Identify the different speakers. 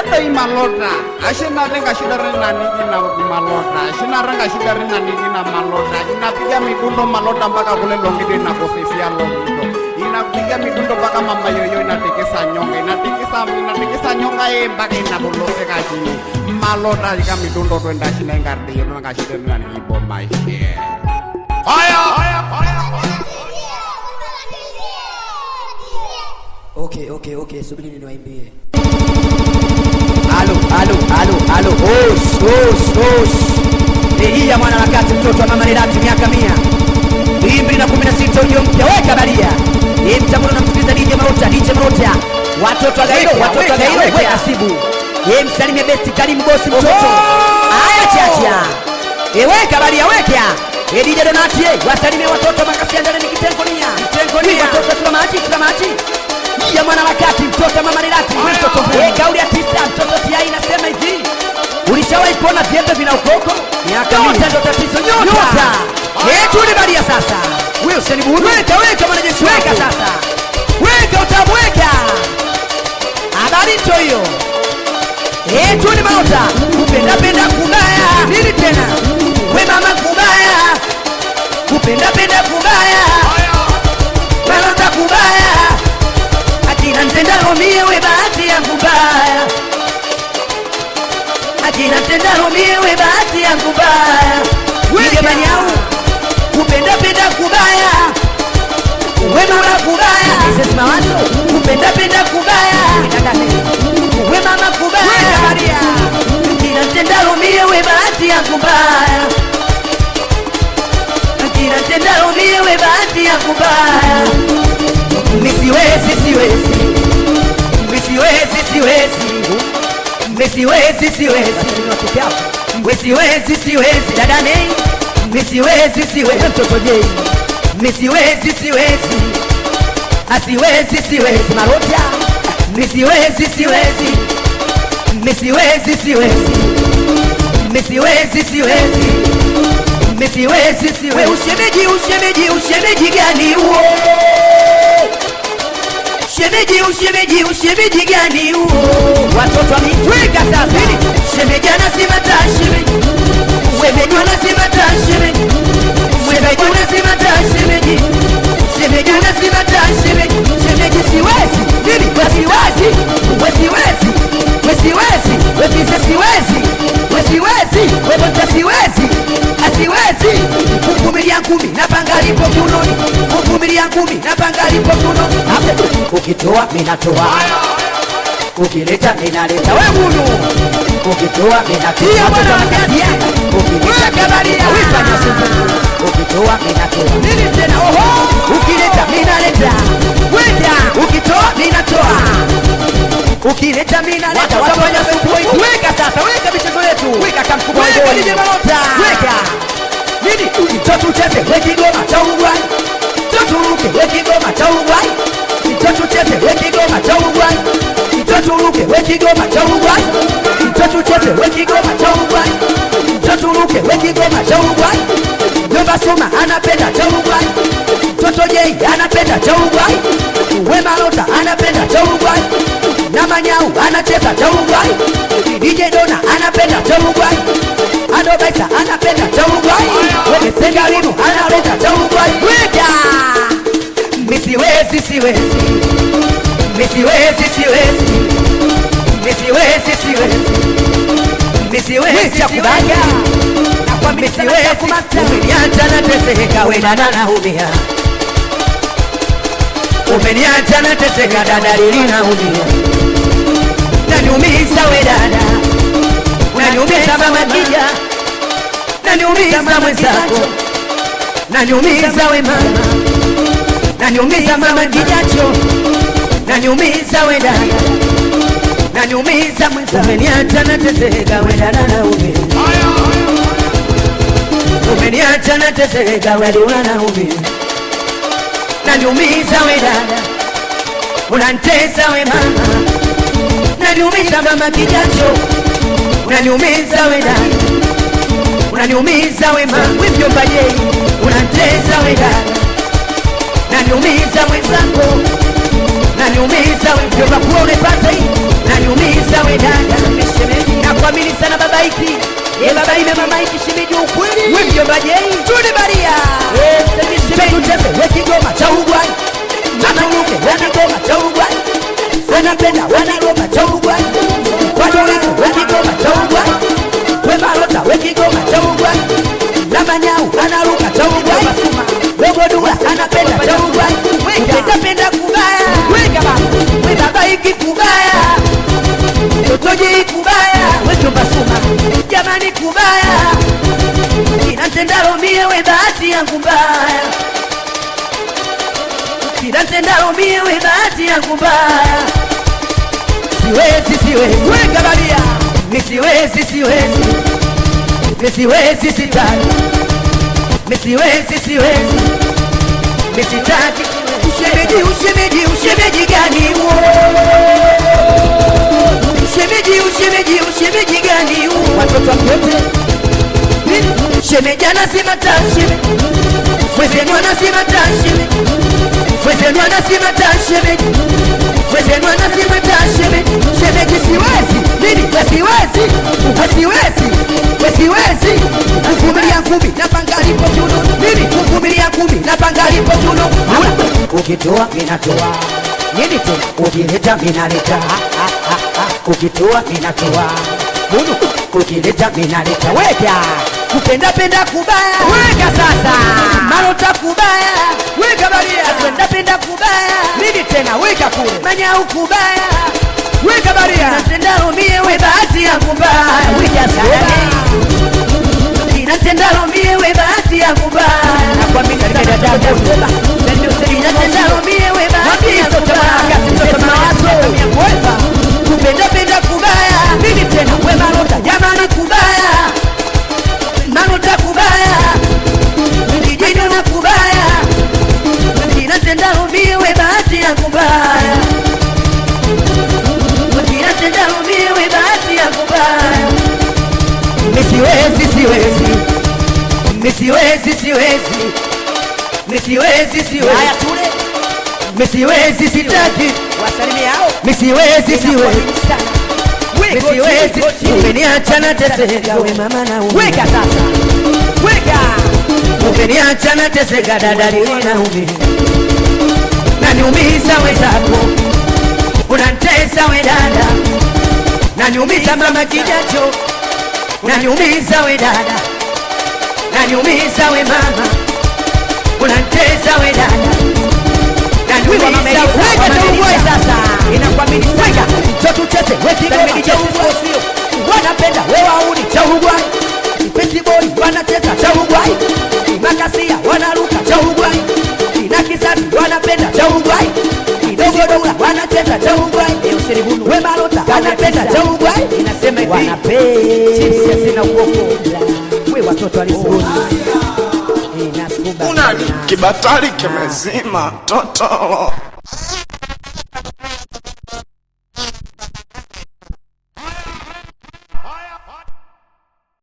Speaker 1: Eba imalota, ashina renga shida rena niki na malota, ashina renga shida rena niki na malota. Inapiga migundo malota mpaka kule Longido inakofifia Longido. Inapiga migundo mpaka mama yoyo inatikisa nyonga, inatikisa nyonga mpaka inabuloseka chini. Malota jika migundo tuenda shina ingardi yono nga shida rena niki bomba share. Fire!
Speaker 2: Okay, subiri niwaimbie. Alo. Osh. Hii ya mwana wakati mtoto wa mama Lelati miaka 100. 2016 ujio mpya weka balia. Hii mtambuno namsikiliza DJ Marota. Watoto wa Gairo, weka sibu. Hii msalimie besti Karim boss mtoto. Aya chacha. Weka balia weka. DJ Donati wasalimie watoto makasi ndani ni kitengonia. Watoto tulamati. Ya mwana wakati mtoto mama Lelati mtoto kauli ya 9 mtoto tia inasema hivi. Ulishawahi kuona viatu vina ukoko? Miaka 100 ndio tatizo nyota. Tulibalia sasa. Wewe usiniburu. Weka mwanajeshi weka sasa. Weka utabweka. Habari ndio hiyo. Tulibaota. Kupenda kubaya. Nini tena? We mama kubaya. Kupenda kubaya. Malota kubaya. Akina ntenda romiewe bahati yangu mbaya. Akina ntenda romiewe bahati yangu mbaya. Wige manyau kupenda kubaya. We mama kubaya. Sisi mawazo kupenda kubaya. We mama kubaya. Akina ntenda romiewe bahati yangu mbaya. Akina ntenda romiewe bahati yangu mbaya. Misiwezi dada nei. Misiwezi mtoto jei. Misiwezi Marota. Misiwezi we ushemeji gani huo? Ushemeji gani huo? Watoto wamitweka sasa. Shemeji anasema tashemeji. Shemeji anasema tashemeji. Shemeji anasema tashemeji. Shemeji siwezi. Nini? Asiwezi. Kuvumilia ngumi na panga lipo kunoni. Ukitoa minatoa. Ukileta minaleta. We munu. Ukitoa minatia wana mkasia. Ukileta baria. Wifanya suku. Ukitoa minatoa. Nini tena oho. Ukileta minaleta. Weka. Ukitoa minatoa. Ukileta minaleta. Watafanya suku. Weka sasa. Weka michezo yetu. Weka kamkubwa. Weka DJ Marota. Weka. Nini? Mtoto ucheze. Weki goma cha Uruguay. Turuke wekigoma cha Uruguay. Mtoto cheze wekigoma cha Uruguay. Mtoto ruke wekigoma cha Uruguay. Mtoto cheze wekigoma cha Uruguay. Mtoto ruke wekigoma cha Uruguay. Jomba Suma anapenda cha Uruguay. Mtoto Jei anapenda cha Uruguay. We Marota anapenda cha Uruguay. Na Manyau anacheza cha Uruguay. DJ Dona anapenda cha Uruguay. Adobaisa anapenda cha Uruguay. We Sengalino analeta cha Uruguay. Weka. Misiwezi kubaya. Umeniacha nateseka we dada naumia. Umeniacha nateseka dada lilina umia. Naniumiza we dada. Naniumiza mama kija. Naniumiza mwenzako. Naniumiza we mama. Naniumiza mama kijacho. Naniumiza we dada. Naniumiza mwenzako. Umeniacha nateseka we dada naumia. Umeniacha nateseka we dada naumia. Naniumiza we dada. Unanitesa we mama. Naniumiza mama kijacho. Unaniumiza we dada. Unaniumiza we mama. Wivyo mbaje. Unanitesa we dada. Naniumiza mwenzako. Naniumiza we mjomba kuwa unepata hii. Naniumiza we dada. baba ime mama iki shimeji ukweli. Wewe mjomba Jei. Tuni Maria. Tucheze we kigoma cha Ugwai. Anaruke we kigoma cha Ugwai. Wanapenda wanaroma cha Ugwai. Wajoleko we kigoma cha Ugwai. We Malota we kigoma cha Ugwai. Na Manyau anaruka cha Ugwai. Dogo Dula anapenda cha Ugwai. Penda kubaya. We baba iki kubaya. Totoji kubaya. We jomba Suma. Jamani kubaya. Inatendalo mie we bahati yangu mbaya. Inatendalo mie we bahati yangu mbaya. Siwezi weka balia. Siwezi sitaki. Siwezi sitaki. Ushemeji gani huo? Ushemeji gani huo? Watoto wote shemeji anasema tashemeji. Mwezenu anasema tashemeji. Mwezenu anasema tashemeji. Mwezenu anasema tashemeji. Shemeji siwezi. Nini? Siwezi. Kuvumilia ngumi na pangali po tuno. Nini? Kuvumilia ngumi na pangali po tuno. Ukitoa minatoa. Nini tena? Ukileta minaleta. Ukitoa minatoa. Bunu. Ukileta minaleta. Weka. Kupenda kubaya. Weka sasa. Malota kubaya. Weka baria. Penda kubaya. Nini tena? Weka kule. Manyau kubaya. Weka baria. Natendalo mie we bahati yangu mbaya. Weka sana. Inatendalo mie we bahati yangu mbaya. Nakwambia dada. Inatendalo mie we bahati yangu mbaya. Kupenda kubaya. Nini tena? We Malota jamani kubaya. Malota kubaya. Kijino na kubaya. Inatendalo mie we bahati yangu mbaya. Inatendalo mie we bahati yangu mbaya. Siwezi. Haya tule. Siwezi sitaki. Wasalimia hao. Siwezi. Umeniacha na teseka we mama na ume. Weka sasa. Weka. Umeniacha na teseka dada lina ume. Naniumiza wezako. Unantesa we dada. Naniumiza mama kijacho. Unaniumiza we dada. Naniumiza we mama. Unantesa we dada. Naniumiza we sasa. Inakwambia weka. Chotu chese we kigoma cha Ugwai. Wanapenda we wauni cha Ugwai. Peti boy wanacheza cha Ugwai. Makasia wanaruka cha Ugwai. Inakisati wanapenda cha Ugwai. Dogo Dula wanacheza cha Ugwai. We Malota wanapenda cha Ugwai. Inasema hivi wanapenda chips sina uoko. We watoto walisibuni.
Speaker 3: Una kibatari kimezima toto.